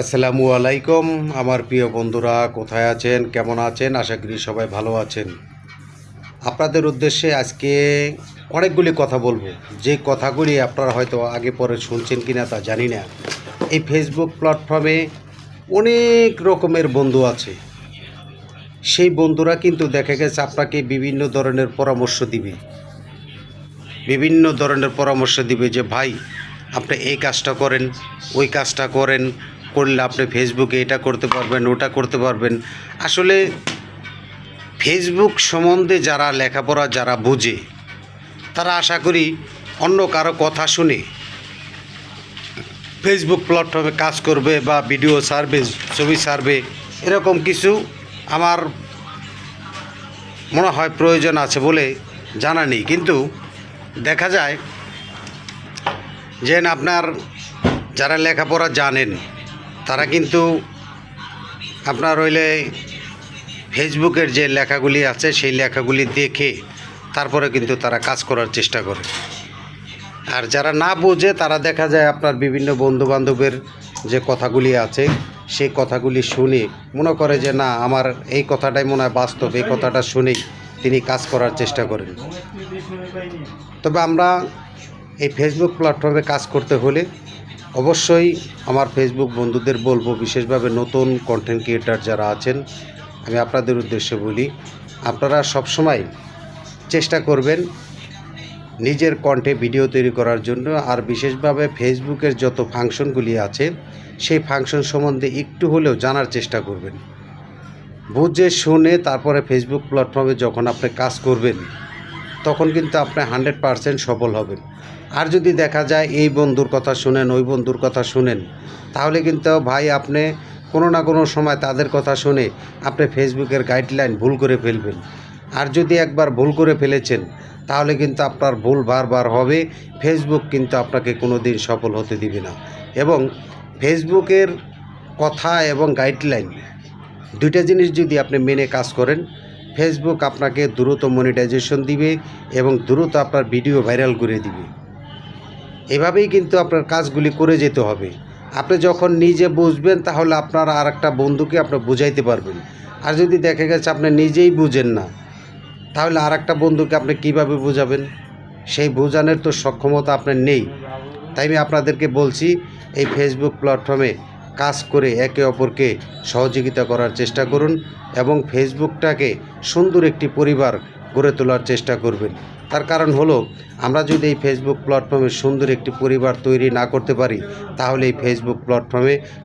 আসসালামু আলাইকুম আমার প্রিয় বন্ধুরা, কোথায় আছেন, কেমন আছেন? আশা করি সবাই ভালো আছেন। আপনাদের উদ্দেশ্যে আজকে অনেকগুলি কথা বলবো, যে কথাগুলি আপনারা হয়তো আগে পরে শুনছেন কিনা তা জানি না। এই ফেসবুক প্ল্যাটফর্মে অনেক রকমের বন্ধু আছে। সেই বন্ধুরা কিন্তু দেখা গেছে আপনাকে বিভিন্ন ধরনের পরামর্শ দিবে যে ভাই, আপনি এই কাজটা করেন, ওই কাজটা করেন, করলে আপনি ফেসবুকে এটা করতে পারবেন, ওটা করতে পারবেন। আসলে ফেসবুক সম্বন্ধে যারা লেখাপড়া যারা বোঝে, তারা আশা করি অন্য কারো কথা শুনে ফেসবুক প্ল্যাটফর্মে কাজ করবে বা ভিডিও ছাড়বে, ছবি ছাড়বে, এরকম কিছু আমার মনে হয় প্রয়োজন আছে বলে জানা নেই। কিন্তু দেখা যায় যে আপনার যারা লেখাপড়া জানেন তারা কিন্তু আপনার হইলে ফেসবুকের যে লেখাগুলি আছে সেই লেখাগুলি দেখে তারপরে কিন্তু তারা কাজ করার চেষ্টা করে। আর যারা না বোঝে তারা দেখা যায় আপনার বিভিন্ন বন্ধুবান্ধবের যে কথাগুলি আছে সেই কথাগুলি শুনে মনে করে যে না, আমার এই কথাটাই মনে হয় বাস্তব, এই কথাটা শুনেই তিনি কাজ করার চেষ্টা করেন। তবে আমরা এই ফেসবুক প্ল্যাটফর্মে কাজ করতে হলে অবশ্যই আমার ফেসবুক বন্ধুদের বলবো, বিশেষভাবে নতুন কন্টেন্ট ক্রিয়েটার যারা আছেন, আমি আপনাদের উদ্দেশ্যে বলি, আপনারা সবসময় চেষ্টা করবেন নিজের কণ্ঠে ভিডিও তৈরি করার জন্য। আর বিশেষভাবে ফেসবুকের যত ফাংশনগুলি আছে সেই ফাংশন সম্বন্ধে একটু হলেও জানার চেষ্টা করবেন। বুঝে শুনে তারপরে ফেসবুক প্ল্যাটফর্মে যখন আপনি কাজ করবেন তখন কিন্তু আপনি 100% সফল হবেন। আর যদি দেখা যায় এই বন্ধুর কথা শুনেন, ওই বন্ধুর কথা শুনেন, তাহলে কিন্তু ভাই আপনি কোনো না কোনো সময় তাদের কথা শুনে আপনি ফেসবুকের গাইডলাইন ভুল করে ফেলবেন। আর যদি একবার ভুল করে ফেলেছেন তাহলে কিন্তু আপনার ভুল বারবার হবে। ফেসবুক কিন্তু আপনাকে কোনো দিন সফল হতে দিবে না। এবং ফেসবুকের কথা এবং গাইডলাইন দুইটা জিনিস যদি আপনি মেনে কাজ করেন, ফেসবুক আপনাকে দ্রুত মনিটাইজেশন দিবে এবং দ্রুত আপনার ভিডিও ভাইরাল করে দিবে। এভাবেই কিন্তু আপনার কাজগুলি করে যেতে হবে। আপনি যখন নিজে বুঝবেন তাহলে আপনার আর একটা বন্ধুকে আপনি বুঝাইতে পারবেন। আর যদি দেখা গেছে আপনি নিজেই বুঝেন না, তাহলে আর একটা বন্ধুকে আপনি কীভাবে বোঝাবেন? সেই বোঝানোর তো সক্ষমতা আপনার নেই। তাই আমি আপনাদেরকে বলছি, এই ফেসবুক প্ল্যাটফর্মে কাজ করে একে অপরকে সহযোগিতা করার চেষ্টা করুন এবং ফেসবুকটাকে সুন্দর একটি পরিবার গড়ে তোলার চেষ্টা করবেন। তার কারণ হলো, আমরা যদি এই ফেসবুক প্ল্যাটফর্মে সুন্দর একটি পরিবার তৈরি না করতে পারি তাহলে এই ফেসবুক প্ল্যাটফর্মে